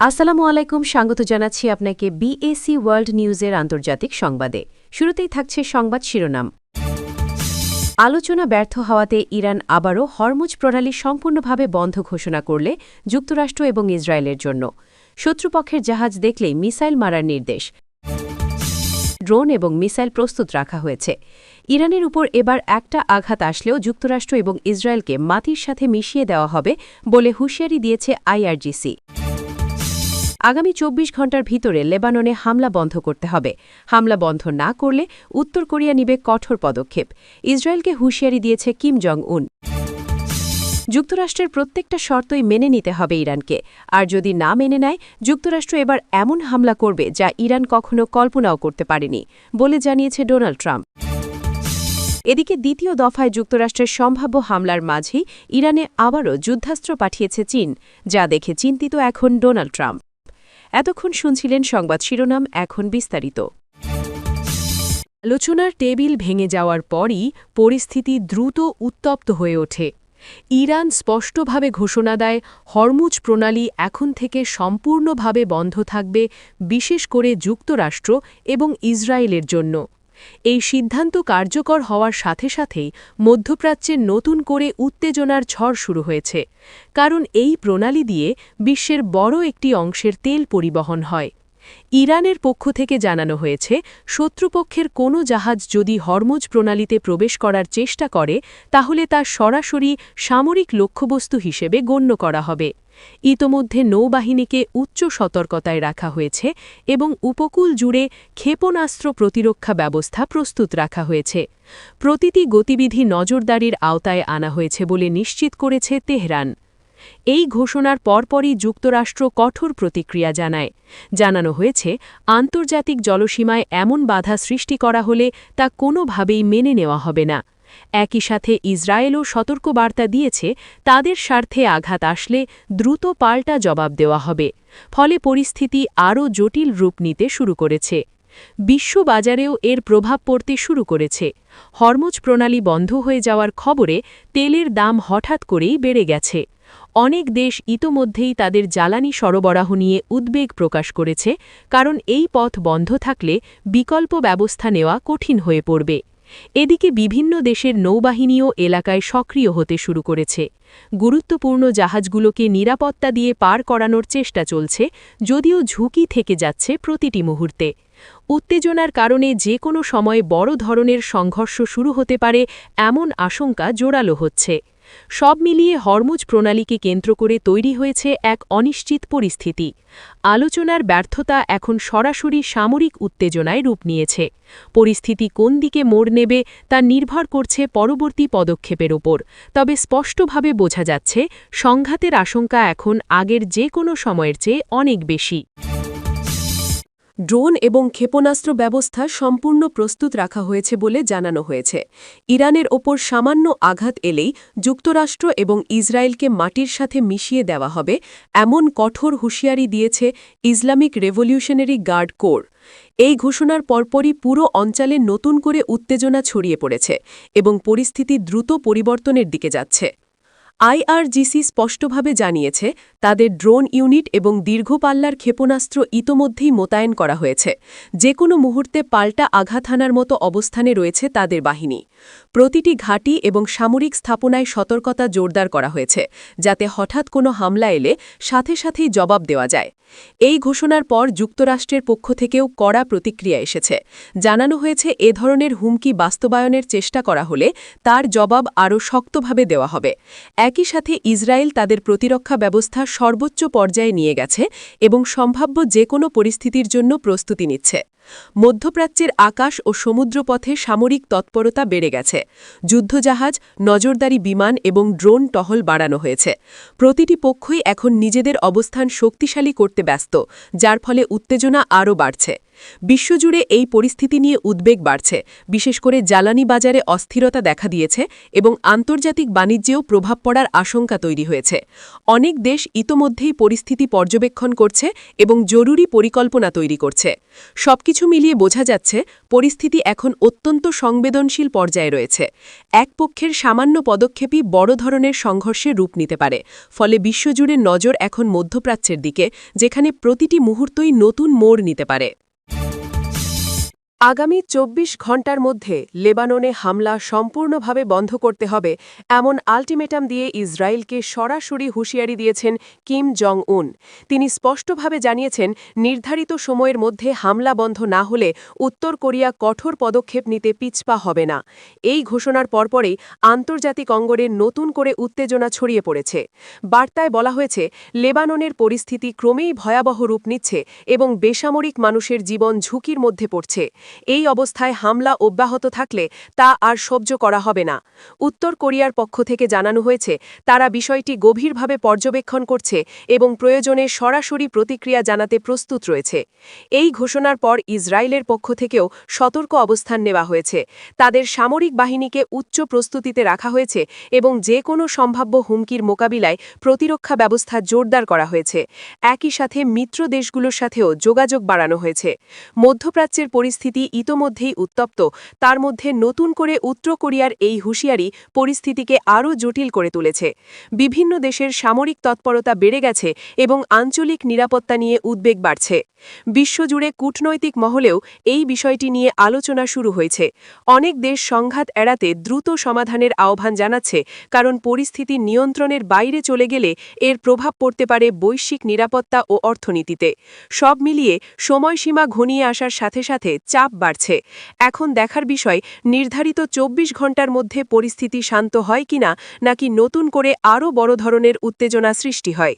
আসসালামু আলাইকুম, স্বাগত জানাচ্ছি আপনাকে বিএসি ওয়ার্ল্ড নিউজের আন্তর্জাতিক সংবাদে। শুরুতেই থাকছে সংবাদ শিরোনাম। আলোচনা ব্যর্থ হওয়াতে ইরান আবারও হরমুজ প্রণালী সম্পূর্ণভাবে বন্ধ ঘোষণা করলে যুক্তরাষ্ট্র এবং ইসরায়েলের জন্য শত্রুপক্ষের জাহাজ দেখলেই মিসাইল মারার নির্দেশ। ড্রোন এবং মিসাইল প্রস্তুত রাখা হয়েছে। ইরানের উপর এবার একটা আঘাত আসলেও যুক্তরাষ্ট্র এবং ইসরায়েলকে মাটির সাথে মিশিয়ে দেওয়া হবে বলে হুঁশিয়ারি দিয়েছে আইআরজিসি। আগামী ২৪ ঘণ্টার ভিতরে লেবাননে হামলা বন্ধ করতে হবে। হামলা বন্ধ না করলে উত্তর কোরিয়া নিবে কঠোর পদক্ষেপ। ইসরায়েলকে হুঁশিয়ারি দিয়েছে কিম জং উন। যুক্তরাষ্ট্রের প্রত্যেকটা শর্তই মেনে নিতে হবে ইরানকে, আর যদি না মেনে নেয় যুক্তরাষ্ট্র এবার এমন হামলা করবে যা ইরান কখনো কল্পনাও করতে পারেনি বলে জানিয়েছে ডোনাল্ড ট্রাম্প। এদিকে দ্বিতীয় দফায় যুক্তরাষ্ট্রের সম্ভাব্য হামলার মাঝেই ইরানে আবারও যুদ্ধাস্ত্র পাঠিয়েছে চীন, যা দেখে চিন্তিত এখন ডোনাল্ড ট্রাম্প। এতক্ষণ শুনছিলেন সংবাদ শিরোনাম, এখন বিস্তারিত। আলোচনার টেবিল ভেঙে যাওয়ার পরই পরিস্থিতি দ্রুত উত্তপ্ত হয়ে ওঠে। ইরান স্পষ্টভাবে ঘোষণা দেয় হরমুজ প্রণালী এখন থেকে সম্পূর্ণভাবে বন্ধ থাকবে, বিশেষ করে যুক্তরাষ্ট্র এবং ইসরায়েলের জন্য। এই সিদ্ধান্ত কার্যকর হওয়ার সাথে সাথেই মধ্যপ্রাচ্যে নতুন করে উত্তেজনার ঝড় শুরু হয়েছে, কারণ এই প্রণালী দিয়ে বিশ্বের বড় একটি অংশের তেল পরিবহন হয়। ইরানের পক্ষ থেকে জানানো হয়েছে, শত্রুপক্ষের কোনো জাহাজ যদি হরমুজ প্রণালীতে প্রবেশ করার চেষ্টা করে তাহলে তা সরাসরি সামরিক লক্ষ্যবস্তু হিসেবে গণ্য করা হবে। ইতোমধ্যে নৌবাহিনীকে উচ্চ সতর্কতায় রাখা হয়েছে এবং উপকূল জুড়ে ক্ষেপণাস্ত্র প্রতিরক্ষা ব্যবস্থা প্রস্তুত রাখা হয়েছে। প্রতিটি গতিবিধি নজরদারির আওতায় আনা হয়েছে বলে নিশ্চিত করেছে তেহরান। এই ঘোষণার পরপরই যুক্তরাষ্ট্র কঠোর প্রতিক্রিয়া জানায়। জানানো হয়েছে, আন্তর্জাতিক জলসীমায় এমন বাধা সৃষ্টি করা হলে তা কোনোভাবেই মেনে নেওয়া হবে না। একই সাথে ইসরায়েলও সতর্কবার্তা দিয়েছে, তাদের স্বার্থে আঘাত আসলে দ্রুত পাল্টা জবাব দেওয়া হবে। ফলে পরিস্থিতি আরও জটিল রূপ নিতে শুরু করেছে। বিশ্ববাজারেও এর প্রভাব পড়তে শুরু করেছে। হরমুজ প্রণালী বন্ধ হয়ে যাওয়ার খবরে তেলের দাম হঠাৎ করেই বেড়ে গেছে। অনেক দেশ ইতোমধ্যেই তাদের জ্বালানি সরবরাহ নিয়ে উদ্বেগ প্রকাশ করেছে, কারণ এই পথ বন্ধ থাকলে বিকল্প ব্যবস্থা নেওয়া কঠিন হয়ে পড়বে। এদিকে বিভিন্ন দেশের নৌবাহিনীও এলাকায় সক্রিয় হতে শুরু করেছে। গুরুত্বপূর্ণ জাহাজগুলোকে নিরাপত্তা দিয়ে পার করানোর চেষ্টা চলছে, যদিও ঝুঁকি থেকে যাচ্ছে প্রতিটি মুহূর্তে। উত্তেজনার কারণে যে কোনো সময় বড় ধরনের সংঘর্ষ শুরু হতে পারে এমন আশঙ্কা জোরালো হচ্ছে। সব মিলিয়ে হরমুজ প্রণালীকে কেন্দ্র করে তৈরি হয়েছে এক অনিশ্চিত পরিস্থিতি। আলোচনার ব্যর্থতা এখন সরাসরি সামরিক উত্তেজনায় রূপ নিয়েছে। পরিস্থিতি কোন দিকে মোড় নেবে তা নির্ভর করছে পরবর্তী পদক্ষেপের ওপর, তবে স্পষ্টভাবে বোঝা যাচ্ছে সংঘাতের আশঙ্কা এখন আগের যে কোনো সময়ের চেয়ে অনেক বেশি। ড্রোন এবং ক্ষেপণাস্ত্র ব্যবস্থা সম্পূর্ণ প্রস্তুত রাখা হয়েছে বলে জানানো হয়েছে। ইরানের ওপর সামান্য আঘাত এলেই যুক্তরাষ্ট্র এবং ইসরায়েলকে মাটির সাথে মিশিয়ে দেওয়া হবে, এমন কঠোর হুঁশিয়ারি দিয়েছে ইসলামিক রেভলিউশনারি গার্ড কোর। এই ঘোষণার পরপরই পুরো অঞ্চলে নতুন করে উত্তেজনা ছড়িয়ে পড়েছে এবং পরিস্থিতি দ্রুত পরিবর্তনের দিকে যাচ্ছে। আইআরজিসি স্পষ্টভাবে জানিয়েছে, তাদের ড্রোন ইউনিট এবং দীর্ঘপাল্লার ক্ষেপণাস্ত্র ইতোমধ্যেই মোতায়েন করা হয়েছে। যে কোনো মুহূর্তে পাল্টা আঘাত হানার মতো অবস্থানে রয়েছে তাদের বাহিনী। প্রতিটি ঘাঁটি এবং সামরিক স্থাপনায় সতর্কতা জোরদার করা হয়েছে, যাতে হঠাৎ কোনো হামলা এলে সাথে সাথেই জবাব দেওয়া যায়। এই ঘোষণার পর যুক্তরাষ্ট্রের পক্ষ থেকেও কড়া প্রতিক্রিয়া এসেছে। জানানো হয়েছে, এ ধরনের হুমকি বাস্তবায়নের চেষ্টা করা হলে তার জবাব আরও শক্তভাবে দেওয়া হবে। একই সাথে ইসরায়েল তাদের প্রতিরক্ষা ব্যবস্থা সর্বোচ্চ পর্যায়ে নিয়ে গেছে এবং সম্ভাব্য যে কোনো পরিস্থিতির জন্য প্রস্তুতি নিচ্ছে। মধ্যপ্রাচ্যের আকাশ ও সমুদ্রপথে সামরিক তৎপরতা বেড়ে গেছে। যুদ্ধজাহাজ, নজরদারি বিমান এবং ড্রোন টহল বাড়ানো হয়েছে। প্রতিটি পক্ষই এখন নিজেদের অবস্থান শক্তিশালী করতে ব্যস্ত, যার ফলে উত্তেজনা আরও বাড়ছে। বিশ্বজুড়ে এই পরিস্থিতি নিয়ে উদ্বেগ বাড়ছে, বিশেষ করে জ্বালানি বাজারে অস্থিরতা দেখা দিয়েছে এবং আন্তর্জাতিক বাণিজ্যেও প্রভাব পড়ার আশঙ্কা তৈরি হয়েছে। অনেক দেশ ইতোমধ্যেই পরিস্থিতি পর্যবেক্ষণ করছে এবং জরুরি পরিকল্পনা তৈরি করছে। সবকিছু সবকিছু মিলিয়ে বোঝা যাচ্ছে পরিস্থিতি এখন অত্যন্ত সংবেদনশীল পর্যায়ে রয়েছে। এক পক্ষের সামান্য পদক্ষেপই বড় ধরনের সংঘর্ষে রূপ নিতে পারে, ফলে বিশ্বজুড়ে নজর এখন মধ্যপ্রাচ্যের দিকে, যেখানে প্রতিটি মুহূর্তই নতুন মোড় নিতে পারে। আগামী ২৪ ঘণ্টার মধ্যে লেবাননে হামলা সম্পূর্ণভাবে বন্ধ করতে হবে এমন আল্টিমেটাম দিয়ে ইসরায়েলকে সরাসরি হুঁশিয়ারি দিয়েছেন কিম জং উন। তিনি স্পষ্টভাবে জানিয়েছেন, নির্ধারিত সময়ের মধ্যে হামলা বন্ধ না হলে উত্তর কোরিয়া কঠোর পদক্ষেপ নিতে পিছপা হবে না। এই ঘোষণার পরপরই আন্তর্জাতিক অঙ্গনে নতুন করে উত্তেজনা ছড়িয়ে পড়েছে। বার্তায় বলা হয়েছে, লেবাননের পরিস্থিতি ক্রমেই ভয়াবহ রূপ নিচ্ছে এবং বেসামরিক মানুষের জীবন ঝুঁকির মধ্যে পড়ছে। এই অবস্থায় হামলা অব্যাহত থাকলে তা আর সহ্য করা হবে না। উত্তর কোরিয়ার পক্ষ থেকে জানানো হয়েছে, তারা বিষয়টি গভীরভাবে পর্যবেক্ষণ করছে এবং প্রয়োজনে সরাসরি প্রতিক্রিয়া জানাতে প্রস্তুত রয়েছে। এই ঘোষণার পর ইসরায়েলের পক্ষ থেকেও সতর্ক অবস্থান নেওয়া হয়েছে। তাদের সামরিক বাহিনীকে উচ্চ প্রস্তুতিতে রাখা হয়েছে এবং যে কোনো সম্ভাব্য হুমকির মোকাবিলায় প্রতিরক্ষা ব্যবস্থা জোরদার করা হয়েছে। একই সাথে মিত্র দেশগুলোর সাথেও যোগাযোগ বাড়ানো হয়েছে। মধ্যপ্রাচ্যের পরিস্থিতি ইতোমধ্যেই উত্তপ্ত, তার মধ্যে নতুন করে উত্তর কোরিয়ার এই হুঁশিয়ারি পরিস্থিতিকে আরও জটিল করে তুলেছে। বিভিন্ন দেশের সামরিক তৎপরতা বেড়ে গেছে এবং আঞ্চলিক নিরাপত্তা নিয়ে উদ্বেগ বাড়ছে। বিশ্বজুড়ে কূটনৈতিক মহলেও এই বিষয়টি নিয়ে আলোচনা শুরু হয়েছে। অনেক দেশ সংঘাত এড়াতে দ্রুত সমাধানের আহ্বান জানাচ্ছে, কারণ পরিস্থিতি নিয়ন্ত্রণের বাইরে চলে গেলে এর প্রভাব পড়তে পারে বৈশ্বিক নিরাপত্তা ও অর্থনীতিতে। সব মিলিয়ে সময়সীমা ঘনিয়ে আসার সাথে সাথে চাপ বাড়ছে। এখন দেখার বিষয়, নির্ধারিত ২৪ ঘণ্টার মধ্যে পরিস্থিতি শান্ত হয় কিনা, নাকি নতুন করে আরও বড় ধরনের উত্তেজনা সৃষ্টি হয়।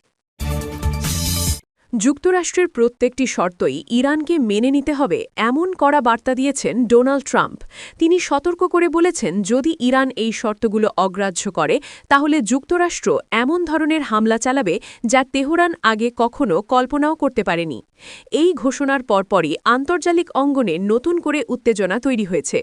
যুক্তরাষ্ট্রের প্রত্যেকটি শর্তই ইরানকে মেনে নিতে হবে এমন কড়া বার্তা দিয়েছেন ডোনাল্ড ট্রাম্প। তিনি সতর্ক করে বলেছেন, যদি ইরান এই শর্তগুলো অগ্রাহ্য করে তাহলে যুক্তরাষ্ট্র এমন ধরনের হামলা চালাবে যা তেহরান আগে কখনো কল্পনাও করতে পারেনি। এই ঘোষণার পরপরই আন্তর্জাতিক অঙ্গনে নতুন করে উত্তেজনা তৈরি হয়েছে।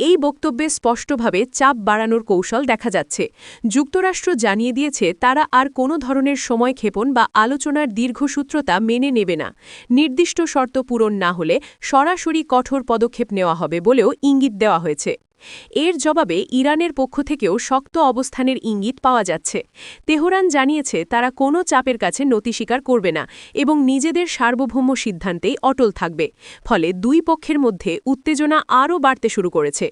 এই বক্তব্যে স্পষ্টভাবে চাপ বাড়ানোর কৌশল দেখা যাচ্ছে। যুক্তরাষ্ট্র জানিয়ে দিয়েছে, তারা আর কোনো ধরনের সময়ক্ষেপণ বা আলোচনার দীর্ঘসূত্রতা মেনে নেবে না। নির্দিষ্ট শর্ত পূরণ না হলে সরাসরি কঠোর পদক্ষেপ নেওয়া হবে বলেও ইঙ্গিত দেওয়া হয়েছে। এর জবাবে ইরানের পক্ষ থেকেও শক্ত অবস্থানের ইঙ্গিত পাওয়া যাচ্ছে। তেহরান জানিয়েছে, তারা কোনো চাপের কাছে নতি স্বীকার করবে না এবং নিজেদের সার্বভৌম সিদ্ধান্তেই অটল থাকবে। ফলে দুই পক্ষের মধ্যে উত্তেজনা আরও বাড়তে শুরু করেছে।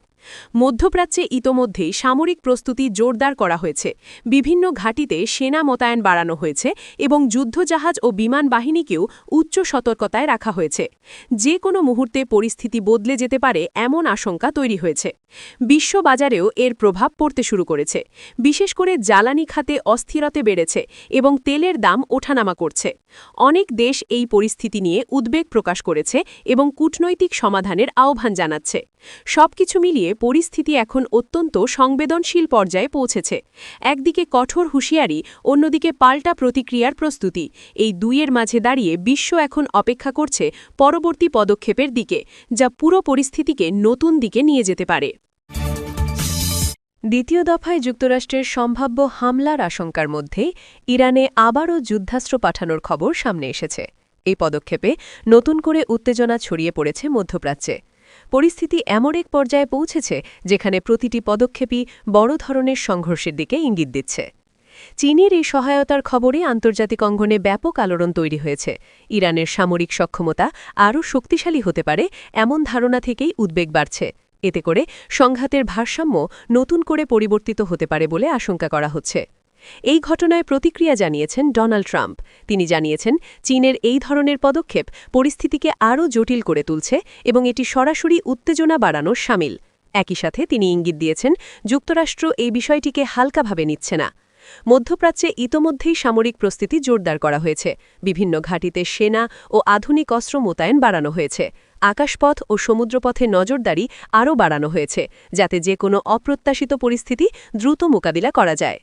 মধ্যপ্রাচ্যে ইতোমধ্যেই সামরিক প্রস্তুতি জোরদার করা হয়েছে। বিভিন্ন ঘাঁটিতে সেনা মোতায়েন বাড়ানো হয়েছে এবং যুদ্ধজাহাজ ও বিমান বাহিনীকেও উচ্চ সতর্কতায় রাখা হয়েছে। যে কোনো মুহূর্তে পরিস্থিতি বদলে যেতে পারে এমন আশঙ্কা তৈরি হয়েছে। বিশ্ববাজারেও এর প্রভাব পড়তে শুরু করেছে। বিশেষ করে জ্বালানি খাতে অস্থিরতা বেড়েছে এবং তেলের দাম ওঠানামা করছে। অনেক দেশ এই পরিস্থিতি নিয়ে উদ্বেগ প্রকাশ করেছে এবং কূটনৈতিক সমাধানের আহ্বান জানাচ্ছে। সবকিছু মিলিয়ে পরিস্থিতি এখন অত্যন্ত সংবেদনশীল পর্যায়ে পৌঁছেছে। একদিকে কঠোর হুঁশিয়ারি, অন্যদিকে পাল্টা প্রতিক্রিয়ার প্রস্তুতি। এই দুইয়ের মাঝে দাঁড়িয়ে বিশ্ব এখন অপেক্ষা করছে পরবর্তী পদক্ষেপের দিকে, যা পুরো পরিস্থিতিকে নতুন দিকে নিয়ে যেতে পারে। দ্বিতীয় দফায় যুক্তরাষ্ট্রের সম্ভাব্য হামলার আশঙ্কার মধ্যে ইরানে আবারও যুদ্ধাস্ত্র পাঠানোর খবর সামনে এসেছে। এই পদক্ষেপে নতুন করে উত্তেজনা ছড়িয়ে পড়েছে মধ্যপ্রাচ্যে। পরিস্থিতি এমন এক পর্যায়ে পৌঁছেছে যেখানে প্রতিটি পদক্ষেপই বড় ধরনের সংঘর্ষের দিকে ইঙ্গিত দিচ্ছে। চীনের এই সহায়তার খবরে আন্তর্জাতিক অঙ্গনে ব্যাপক আলোড়ন তৈরি হয়েছে। ইরানের সামরিক সক্ষমতা আরও শক্তিশালী হতে পারে এমন ধারণা থেকেই উদ্বেগ বাড়ছে। এতে করে সংঘাতের ভারসাম্য নতুন করে পরিবর্তিত হতে পারে বলে আশঙ্কা করা হচ্ছে। এই ঘটনায় প্রতিক্রিয়া জানিয়েছেন ডোনাল্ড ট্রাম্প। তিনি জানিয়েছেন, চীনের এই ধরনের পদক্ষেপ পরিস্থিতিকে আরও জটিল করে তুলছে এবং এটি সরাসরি উত্তেজনা বাড়ানোর শামিল। একই সাথে তিনি ইঙ্গিত দিয়েছেন, যুক্তরাষ্ট্র এই বিষয়টিকে হালকাভাবে নিচ্ছে না। মধ্যপ্রাচ্যে ইতোমধ্যেই সামরিক প্রস্তুতি জোরদার করা হয়েছে। বিভিন্ন ঘাঁটিতে সেনা ও আধুনিক অস্ত্র মোতায়েন বাড়ানো হয়েছে। আকাশপথ ও সমুদ্রপথে নজরদারি আরও বাড়ানো হয়েছে, যাতে যে কোনো অপ্রত্যাশিত পরিস্থিতি দ্রুত মোকাবিলা করা যায়।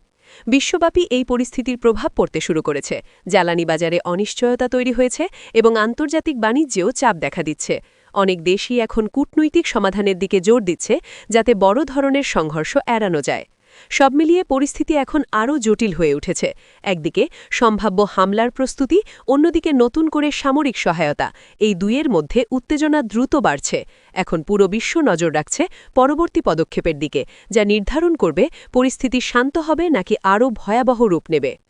বিশ্বব্যাপী এই পরিস্থিতির প্রভাব পড়তে শুরু করেছে। জ্বালানি বাজারে অনিশ্চয়তা তৈরি হয়েছে এবং আন্তর্জাতিক বাণিজ্যেও চাপ দেখা দিচ্ছে। অনেক দেশই এখন কূটনৈতিক সমাধানের দিকে জোর দিচ্ছে, যাতে বড় ধরনের সংঘর্ষ এড়ানো যায়। সব মিলিয়ে পরিস্থিতি এখন আরও জটিল হয়ে উঠেছে। একদিকে সম্ভাব্য হামলার প্রস্তুতি, অন্যদিকে নতুন করে সামরিক সহায়তা, এই দুইয়ের মধ্যে উত্তেজনা দ্রুত বাড়ছে। এখন পুরো বিশ্ব নজর রাখছে পরবর্তী পদক্ষেপের দিকে, যা নির্ধারণ করবে পরিস্থিতি শান্ত হবে নাকি আরও ভয়াবহ রূপ নেবে।